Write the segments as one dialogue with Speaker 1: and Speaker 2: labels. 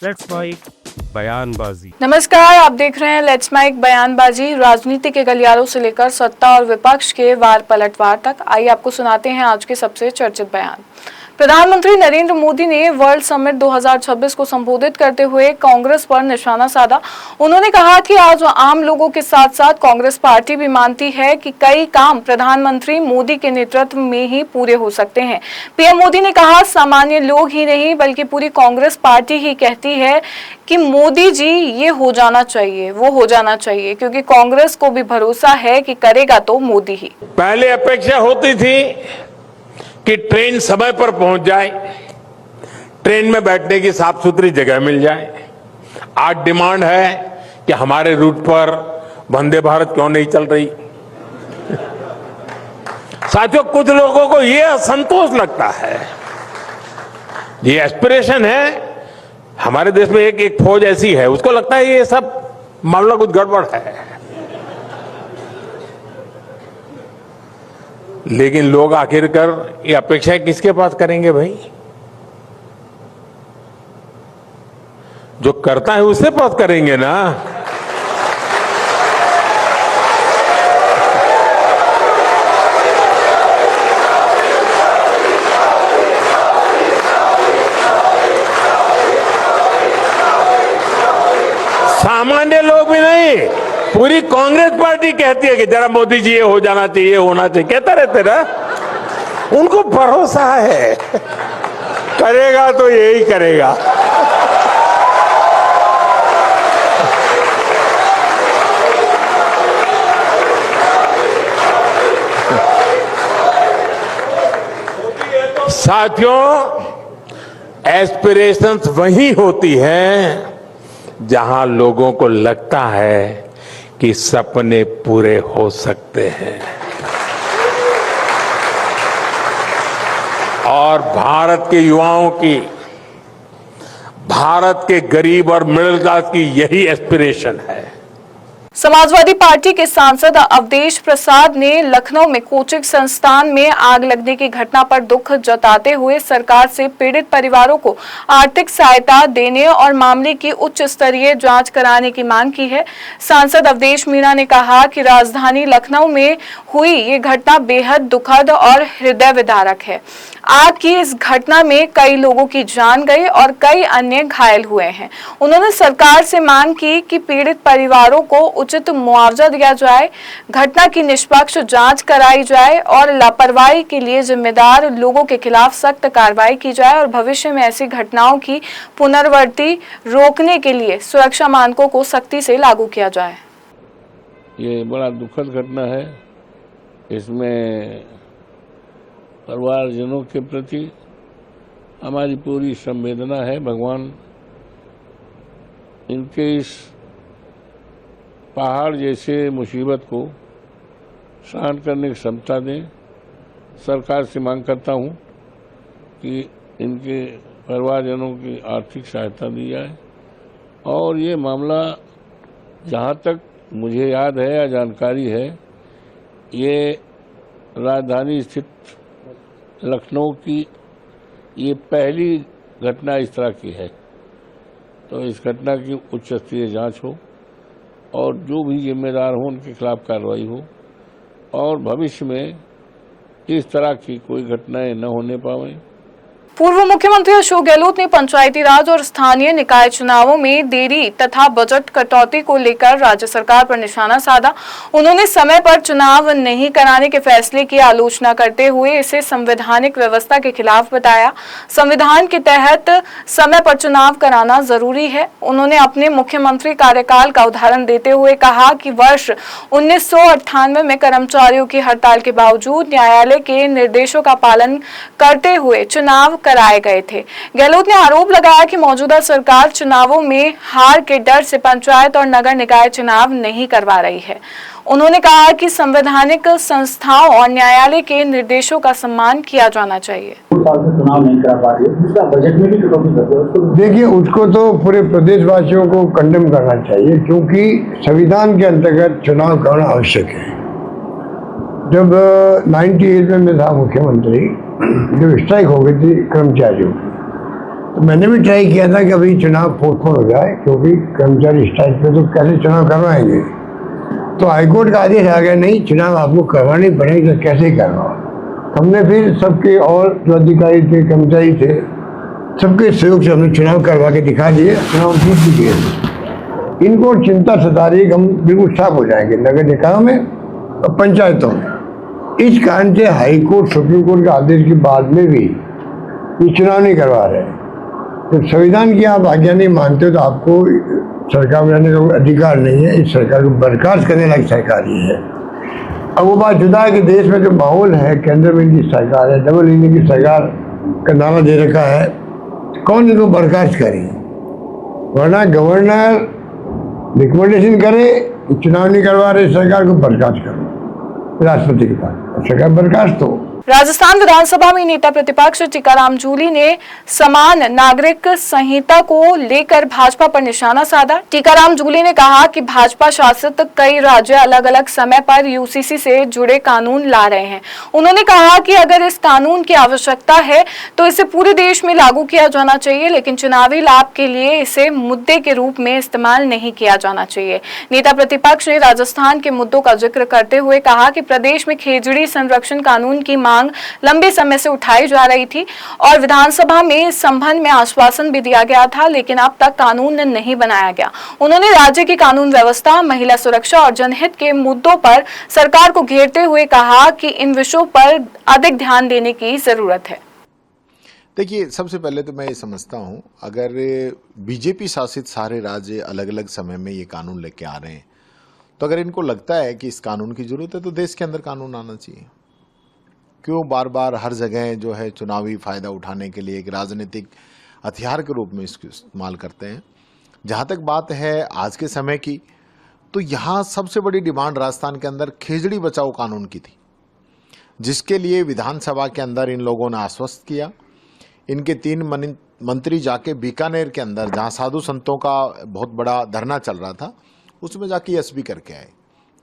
Speaker 1: Let's mic बयानबाजी।
Speaker 2: नमस्कार, आप देख रहे हैं लेट्स माइक बयानबाजी। राजनीति के गलियारों से लेकर सत्ता और विपक्ष के वार पलटवार तक, आइए आपको सुनाते हैं आज के सबसे चर्चित बयान। प्रधानमंत्री नरेंद्र मोदी ने वर्ल्ड समिट 2026 को संबोधित करते हुए कांग्रेस पर निशाना साधा। उन्होंने कहा कि आज आम लोगों के साथ साथ कांग्रेस पार्टी भी मानती है कि कई काम प्रधानमंत्री मोदी के नेतृत्व में ही पूरे हो सकते हैं। पीएम मोदी ने कहा, सामान्य लोग ही नहीं बल्कि पूरी कांग्रेस पार्टी ही कहती है कि मोदी जी ये हो जाना चाहिए, वो हो जाना चाहिए, क्योंकि कांग्रेस को भी भरोसा है कि करेगा तो मोदी ही।
Speaker 3: पहले अपेक्षा होती थी कि ट्रेन समय पर पहुंच जाए, ट्रेन में बैठने की साफ सुथरी जगह मिल जाए। आज डिमांड है कि हमारे रूट पर वंदे भारत क्यों नहीं चल रही। साथियों, कुछ लोगों को यह असंतोष लगता है, ये एस्पिरेशन है। हमारे देश में एक फौज ऐसी है, उसको लगता है ये सब मामला कुछ गड़बड़ है। लेकिन लोग आखिरकार ये अपेक्षाएं किसके पास करेंगे भाई? जो करता है उससे पास करेंगे ना। सामान्य लोग भी नहीं, पूरी कांग्रेस पार्टी कहती है कि जरा मोदी जी ये हो जाना चाहिए, होना चाहिए, कहते रहते ना। उनको भरोसा है करेगा तो यही करेगा। साथियों, एस्पिरेशंस वही होती हैं जहां लोगों को लगता है कि सपने पूरे हो सकते हैं। और भारत के युवाओं की, भारत के गरीब और मिडिल क्लास की यही एस्पिरेशन है।
Speaker 2: समाजवादी पार्टी के सांसद अवधेश प्रसाद ने लखनऊ में कोचिंग संस्थान में आग लगने की घटना पर दुख जताते हुए सरकार से पीड़ित परिवारों को आर्थिक सहायता देने और मामले की उच्च स्तरीय जांच कराने की मांग की है। सांसद अवधेश मीणा ने कहा कि राजधानी लखनऊ में हुई ये घटना बेहद दुखद और हृदय विदारक है। आग की इस घटना में कई लोगों की जान गई और कई अन्य घायल हुए हैं। उन्होंने सरकार से मांग की कि पीड़ित परिवारों को उचित मुआवजा दिया जाए, घटना की निष्पक्ष जांच कराई जाए और लापरवाही के लिए जिम्मेदार लोगों के खिलाफ सख्त कार्रवाई की जाए और भविष्य में ऐसी घटनाओं की पुनरावृत्ति रोकने के लिए सुरक्षा मानकों को सख्ती से लागू किया जाए।
Speaker 4: ये बड़ा दुखद घटना है। इसमें परिवारजनों के प्रति हमारी पूरी संवेदना है। भगवान इनके इस पहाड़ जैसे मुसीबत को सहन करने की क्षमता दें। सरकार से मांग करता हूं कि इनके परिवारजनों की आर्थिक सहायता दी जाए। और ये मामला जहां तक मुझे याद है या जानकारी है, ये राजधानी स्थित लखनऊ की ये पहली घटना इस तरह की है। तो इस घटना की उच्च स्तरीय जांच हो और जो भी जिम्मेदार हो उनके खिलाफ कार्रवाई हो और भविष्य में इस तरह की कोई घटनाएं न होने पाएं।
Speaker 2: पूर्व मुख्यमंत्री अशोक गहलोत ने पंचायती राज और स्थानीय निकाय चुनावों में देरी तथा बजट कटौती को लेकर राज्य सरकार पर निशाना साधा। उन्होंने समय पर चुनाव नहीं कराने के फैसले की आलोचना करते हुए इसे संवैधानिक व्यवस्था के खिलाफ बताया। संविधान के तहत समय पर चुनाव कराना जरूरी है। उन्होंने अपने मुख्यमंत्री कार्यकाल का उदाहरण देते हुए कहा कि वर्ष 1998 में कर्मचारियों की हड़ताल के बावजूद न्यायालय के निर्देशों का पालन करते हुए चुनाव कराए गए थे। गहलोत ने आरोप लगाया कि मौजूदा सरकार चुनावों में हार के डर से पंचायत और नगर निकाय चुनाव नहीं करवा रही है। उन्होंने कहा कि संवैधानिक संस्थाओं और न्यायालय के निर्देशों का सम्मान किया जाना चाहिए।
Speaker 5: चुनाव नहीं करा पा रही है, दूसरा बजट में भी कटौती करते हैं।
Speaker 6: देखिए, उसको तो पूरे प्रदेशवासियों को कंडेम करना चाहिए, क्योंकि संविधान के अंतर्गत चुनाव करना आवश्यक है। जब 98 में मैं था मुख्यमंत्री, जब स्ट्राइक हो गई थी कर्मचारियों की, तो मैंने भी ट्राई किया था कि अभी चुनाव पोस्टपोन हो जाए, क्योंकि कर्मचारी स्ट्राइक पे तो कैसे चुनाव करवाएंगे। तो हाईकोर्ट का आदेश आ गया, नहीं चुनाव आपको करवानी पड़ेगी, तो कैसे करवाओ। हमने फिर सबके और जो अधिकारी थे, कर्मचारी थे, सबके सहयोग से हमने चुनाव करवा के दिखा दिए, चुनाव जीत भी गए। इनको चिंता सता रही है कि हम बिल्कुल साफ हो जाएंगे नगर निकायों में और पंचायतों में। इस कारण से हाईकोर्ट, सुप्रीम कोर्ट के आदेश के बाद में भी ये चुनाव नहीं करवा रहे। जब संविधान की आप आज्ञा नहीं मानते हो तो आपको सरकार में रहने का कोई अधिकार नहीं है। इस सरकार को बर्खास्त करने लायक सरकार ये है। अब वो बात जुदा है कि देश में जो माहौल है, केंद्र में इनकी सरकार है, डबल इंजन की सरकार का नारा दे रखा है, कौन इनको बर्खास्त करे। वरना गवर्नर रिकमेंडेशन करे, चुनाव नहीं करवा रहे सरकार को बर्खास्त करो, राष्ट्रपति के पास सरकार बर्खास्त हो।
Speaker 2: राजस्थान विधानसभा में नेता प्रतिपक्ष टीकाराम जूली ने समान नागरिक संहिता को लेकर भाजपा पर निशाना साधा। टीकाराम जूली ने कहा कि भाजपा शासित कई राज्य अलग अलग समय पर यूसीसी से जुड़े कानून ला रहे हैं। उन्होंने कहा कि अगर इस कानून की आवश्यकता है तो इसे पूरे देश में लागू किया जाना चाहिए, लेकिन चुनावी लाभ के लिए इसे मुद्दे के रूप में इस्तेमाल नहीं किया जाना चाहिए। नेता प्रतिपक्ष ने राजस्थान के मुद्दों का जिक्र करते हुए कहा कि प्रदेश में खेजड़ी संरक्षण कानून की मांग लंबे समय से उठाई जा रही थी और विधानसभा में इस संबंध में आश्वासन भी दिया गया था, लेकिन अब तक कानून नहीं बनाया गया। उन्होंने राज्य की कानून व्यवस्था, महिला सुरक्षा और जनहित के मुद्दों पर सरकार को घेरते हुए कहा कि इन विषयों पर अधिक ध्यान देने की जरूरत है।
Speaker 7: देखिए, सबसे पहले तो मैं ये समझता हूं, अगर बीजेपी शासित सारे राज्य अलग अलग समय में ये कानून लेके आ रहे हैं, तो अगर इनको लगता है कि इस कानून की जरूरत है तो देश के अंदर कानून आना चाहिए। क्यों बार बार हर जगह जो है चुनावी फायदा उठाने के लिए एक राजनीतिक हथियार के रूप में इसको इस्तेमाल करते हैं। जहां तक बात है आज के समय की, तो यहाँ सबसे बड़ी डिमांड राजस्थान के अंदर खेजड़ी बचाओ कानून की थी, जिसके लिए विधानसभा के अंदर इन लोगों ने आश्वस्त किया। इनके 3 मंत्री जाके बीकानेर के अंदर, जहाँ साधु संतों का बहुत बड़ा धरना चल रहा था, उसमें जाके यस भी करके आए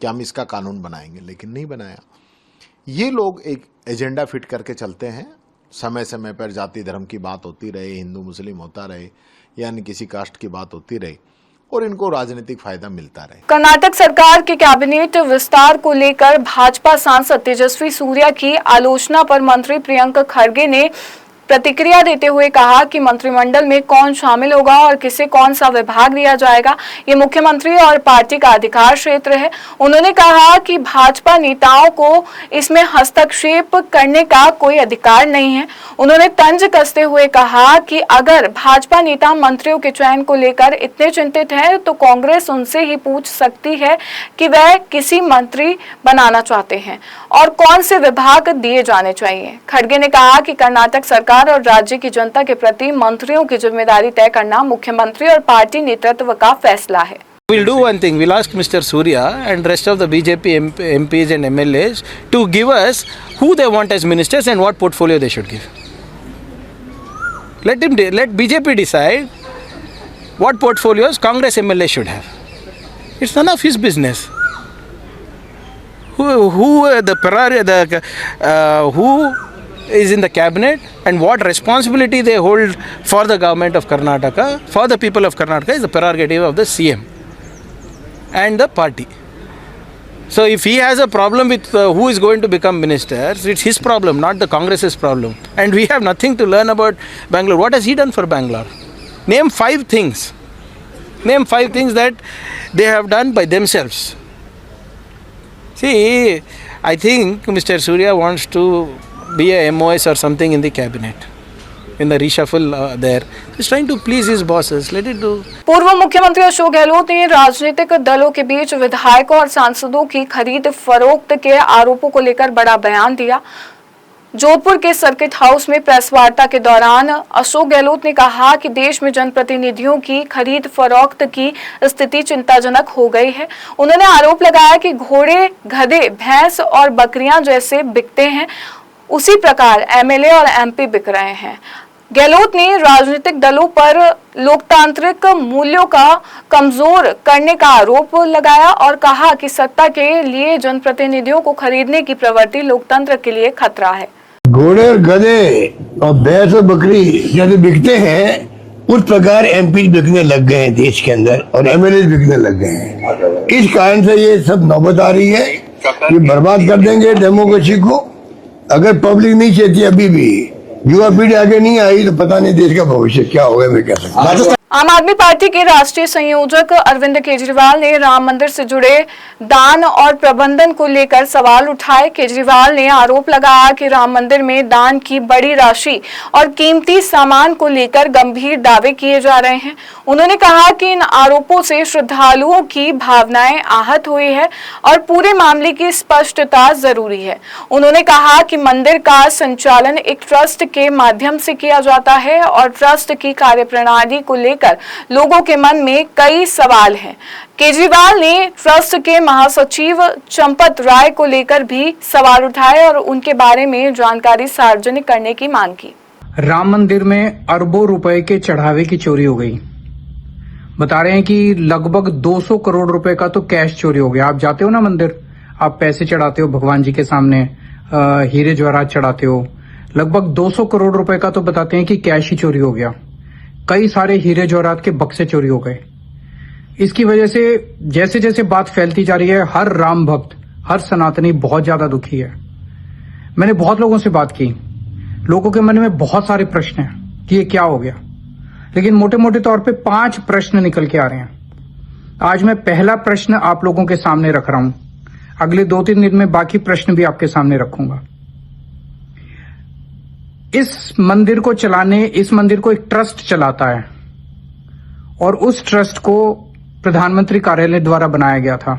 Speaker 7: कि हम इसका कानून बनाएंगे, लेकिन नहीं बनाया। ये लोग एक एजेंडा फिट करके चलते हैं। समय समय पर जाति धर्म की बात होती रहे, हिंदू मुस्लिम होता रहे, यानी किसी कास्ट की बात होती रहे और इनको राजनीतिक फायदा मिलता रहे।
Speaker 2: कर्नाटक सरकार के कैबिनेट विस्तार को लेकर भाजपा सांसद तेजस्वी सूर्या की आलोचना पर मंत्री प्रियंक खड़गे ने प्रतिक्रिया देते हुए कहा कि मंत्रिमंडल में कौन शामिल होगा और किसे कौन सा विभाग दिया जाएगा, ये मुख्यमंत्री और पार्टी का अधिकार क्षेत्र है। उन्होंने कहा कि भाजपा नेताओं को इसमें हस्तक्षेप करने का कोई अधिकार नहीं है। उन्होंने तंज कसते हुए कहा कि अगर भाजपा नेता मंत्रियों के चयन को लेकर इतने चिंतित हैं तो कांग्रेस उनसे ही पूछ सकती है कि वह किसी मंत्री बनाना चाहते हैं और कौन से विभाग दिए जाने चाहिए। खड़गे ने कहा कि कर्नाटक सरकार और राज्य की जनता के प्रति मंत्रियों की जिम्मेदारी तय करना मुख्यमंत्री और पार्टी नेतृत्व का फैसला है।
Speaker 8: We'll do one thing. We'll ask Mr. Surya and rest of the BJP MPs and MLAs to give us who they want as ministers and what portfolio they should give. Let BJP decide what portfolios Congress MLA should have. It's none of his business. Who is in the cabinet and what responsibility they hold for the government of Karnataka, for the people of Karnataka, is the prerogative of the CM and the party. So if he has a problem with who is going to become minister, it's his problem, not the Congress's problem. And we have nothing to learn about Bangalore. What has he done for Bangalore? Name 5 things. Name 5 things that they have done by themselves. See, I think Mr. Surya wants to be a MOS or something in the cabinet. In the reshuffle there, he's trying to please his bosses. Let it do.
Speaker 2: पूर्व मुख्यमंत्री अशोक गहलोत ने राजनीतिक दलों के बीच विधायकों और सांसदों की खरीद फरोख्त के आरोपों को लेकर बड़ा बयान दिया। जोधपुर के सर्किट हाउस में प्रेस वार्ता के दौरान अशोक गहलोत ने कहा कि देश में जनप्रतिनिधियों की खरीद फरोख्त की स्थिति चिंताजनक हो गई है। उन्होंने आरोप लगाया कि घोड़े, गधे, भैंस और बकरियां जैसे बिकते हैं, उसी प्रकार एमएलए और एमपी बिक रहे हैं। गहलोत ने राजनीतिक दलों पर लोकतांत्रिक मूल्यों का कमजोर करने का आरोप लगाया और कहा कि सत्ता के लिए जनप्रतिनिधियों को खरीदने की प्रवृत्ति लोकतंत्र के लिए खतरा है।
Speaker 6: घोड़े और गधे और भैंस और बकरी जैसे बिकते हैं उस प्रकार एमपी बिकने लग गए हैं देश के अंदर और एमएलए बिकने लग गए हैं। इस कारण से ये सब नौबत आ रही है, ये बर्बाद कर देंगे डेमोक्रेसी को। अगर पब्लिक नहीं चाहती अभी भी, युवा पीढ़ी आगे नहीं आई तो पता नहीं देश का भविष्य क्या होगा, मैं कह सकता हूं।
Speaker 2: आम आदमी पार्टी के राष्ट्रीय संयोजक अरविंद केजरीवाल ने राम मंदिर से जुड़े दान और प्रबंधन को लेकर सवाल उठाए। केजरीवाल ने आरोप लगाया कि राम मंदिर में दान की बड़ी राशि और कीमती सामान को लेकर गंभीर दावे किए जा रहे हैं। उन्होंने कहा कि इन आरोपों से श्रद्धालुओं की भावनाएं आहत हुई है और पूरे मामले की स्पष्टता जरूरी है। उन्होंने कहा कि मंदिर का संचालन एक ट्रस्ट के माध्यम से किया जाता है और ट्रस्ट की कार्यप्रणाली को लेकर लोगों के मन में कई सवाल हैं। केजरीवाल ने ट्रस्ट के महासचिव चंपत राय को लेकर भी सवाल उठाए और उनके बारे में जानकारी सार्वजनिक करने की मांग की।
Speaker 9: राम मंदिर में अरबों रुपए के चढ़ावे की चोरी हो गई। बता रहे हैं कि लगभग 200 करोड़ रुपए का तो कैश चोरी हो गया। आप जाते हो ना मंदिर, आप पैसे चढ़ाते हो भगवान जी के सामने, हीरे जवाहरात चढ़ाते हो। लगभग 200 करोड़ रुपए का तो बताते हैं कि कैश ही चोरी हो गया। कई सारे हीरे जवाहरात के बक्से चोरी हो गए। इसकी वजह से जैसे जैसे बात फैलती जा रही है, हर राम भक्त, हर सनातनी बहुत ज्यादा दुखी है। मैंने बहुत लोगों से बात की, लोगों के मन में बहुत सारे प्रश्न हैं कि ये क्या हो गया, लेकिन मोटे मोटे तौर पे 5 प्रश्न निकल के आ रहे हैं। आज मैं पहला प्रश्न आप लोगों के सामने रख रहा हूं। अगले 2-3 दिन में बाकी प्रश्न भी आपके सामने रखूंगा। इस मंदिर को एक ट्रस्ट चलाता है और उस ट्रस्ट को प्रधानमंत्री कार्यालय द्वारा बनाया गया था।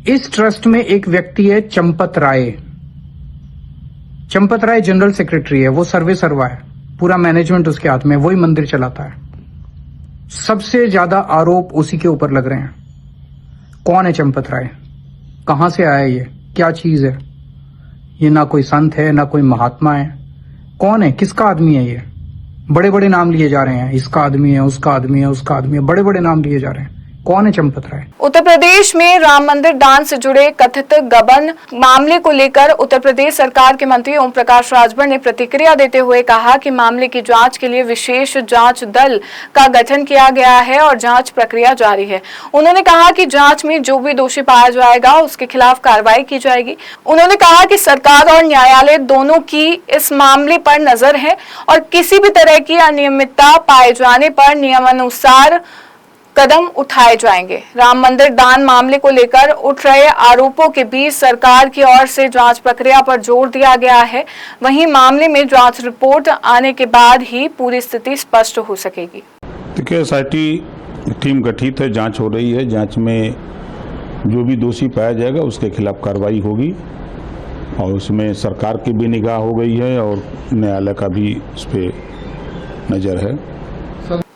Speaker 9: इस ट्रस्ट में एक व्यक्ति है चंपत राय। चंपत राय जनरल सेक्रेटरी है, वो सर्वे सर्वा है, पूरा मैनेजमेंट उसके हाथ में, वही मंदिर चलाता है। सबसे ज्यादा आरोप उसी के ऊपर लग रहे हैं। कौन है चंपत राय, कहां से आया ये, क्या चीज है ये? ना कोई संत है, ना कोई महात्मा है। कौन है, किसका आदमी है ये? बड़े बड़े नाम लिए जा रहे हैं, इसका आदमी है, उसका आदमी है, उसका आदमी है, बड़े बड़े नाम लिए जा रहे हैं। कौन है चंपत राय?
Speaker 2: उत्तर प्रदेश में राम मंदिर दान से जुड़े कथित गबन मामले को लेकर उत्तर प्रदेश सरकार के मंत्री ओम प्रकाश राजभर ने प्रतिक्रिया देते हुए कहा कि मामले की जांच के लिए विशेष जांच दल का गठन किया गया है और जांच प्रक्रिया जारी है। उन्होंने कहा कि जांच में जो भी दोषी पाया जाएगा उसके खिलाफ कार्रवाई की जाएगी। उन्होंने कहा कि सरकार और न्यायालय दोनों की इस मामले पर नजर है और किसी भी तरह की अनियमितता पाए जाने पर नियमानुसार कदम उठाए जाएंगे। राम मंदिर दान मामले को लेकर उठ रहे आरोपों के बीच सरकार की ओर से जांच प्रक्रिया पर जोर दिया गया है। वहीं मामले में जांच रिपोर्ट आने के बाद ही पूरी स्थिति स्पष्ट हो सकेगी।
Speaker 10: देखिए, एसआईटी टीम गठित है, जांच हो रही है। जांच में जो भी दोषी पाया जाएगा उसके खिलाफ कार्रवाई होगी और उसमें सरकार की भी निगाह हो गई है और न्यायालय का भी उस पर नजर है।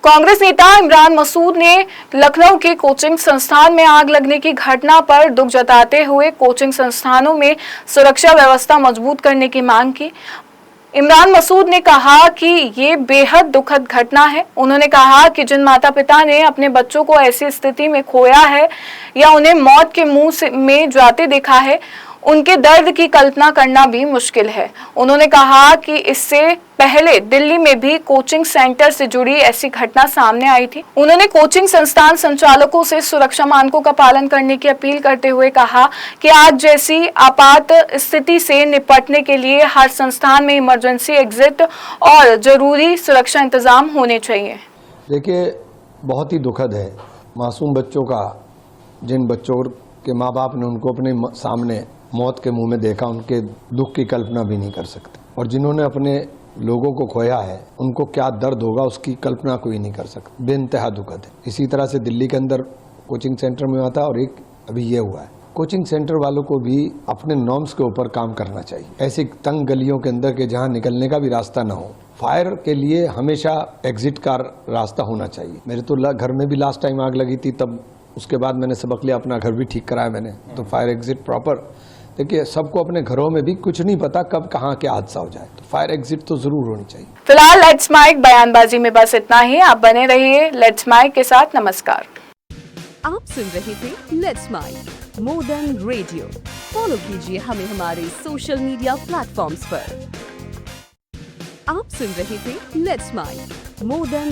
Speaker 2: कांग्रेस नेता इमरान मसूद ने लखनऊ के कोचिंग संस्थान में आग लगने की घटना पर दुख जताते हुए कोचिंग संस्थानों में सुरक्षा व्यवस्था मजबूत करने की मांग की। इमरान मसूद ने कहा कि ये बेहद दुखद घटना है। उन्होंने कहा कि जिन माता पिता ने अपने बच्चों को ऐसी स्थिति में खोया है या उन्हें मौत के मुंह में जाते देखा है, उनके दर्द की कल्पना करना भी मुश्किल है। उन्होंने कहा कि इससे पहले दिल्ली में भी कोचिंग सेंटर से जुड़ी ऐसी घटना सामने आई थी। उन्होंने कोचिंग संस्थान संचालकों से सुरक्षा मानकों का पालन करने की अपील करते हुए कहा कि आज जैसी आपात स्थिति से निपटने के लिए हर संस्थान में इमरजेंसी एग्जिट और जरूरी सुरक्षा इंतजाम होने चाहिए।
Speaker 11: देखिए, बहुत ही दुखद है मासूम बच्चों का, जिन बच्चों के माँ बाप ने उनको अपने सामने मौत के मुंह में देखा, उनके दुख की कल्पना भी नहीं कर सकते। और जिन्होंने अपने लोगों को खोया है उनको क्या दर्द होगा उसकी कल्पना कोई नहीं कर सकता। बेइंतहा दुखद है। इसी तरह से दिल्ली के अंदर कोचिंग सेंटर में हुआ था और एक अभी ये हुआ है। कोचिंग सेंटर वालों को भी अपने नॉर्म्स के ऊपर काम करना चाहिए। ऐसी तंग गलियों के अंदर के जहाँ निकलने का भी रास्ता ना हो। फायर के लिए हमेशा एग्जिट का रास्ता होना चाहिए। मेरे तो घर में भी लास्ट टाइम आग लगी थी, तब उसके बाद मैंने सबक लिया, अपना घर भी ठीक कराया मैंने। तो फायर एग्जिट प्रॉपर, देखिए सबको अपने घरों में भी कुछ नहीं पता कब कहाँ क्या हादसा हो जाए, तो फायर एग्जिट तो जरूर होनी चाहिए।
Speaker 2: फिलहाल लेट्स माइक बयानबाजी में बस इतना ही। आप बने रहिए लेट्स माइक के साथ। नमस्कार।
Speaker 12: आप सुन रहे थे let's mind more than radio. Follow कीजिए हमें हमारे सोशल मीडिया प्लेटफॉर्म्स पर। आप सुन रहे थे लेट्स माइंड मोर देन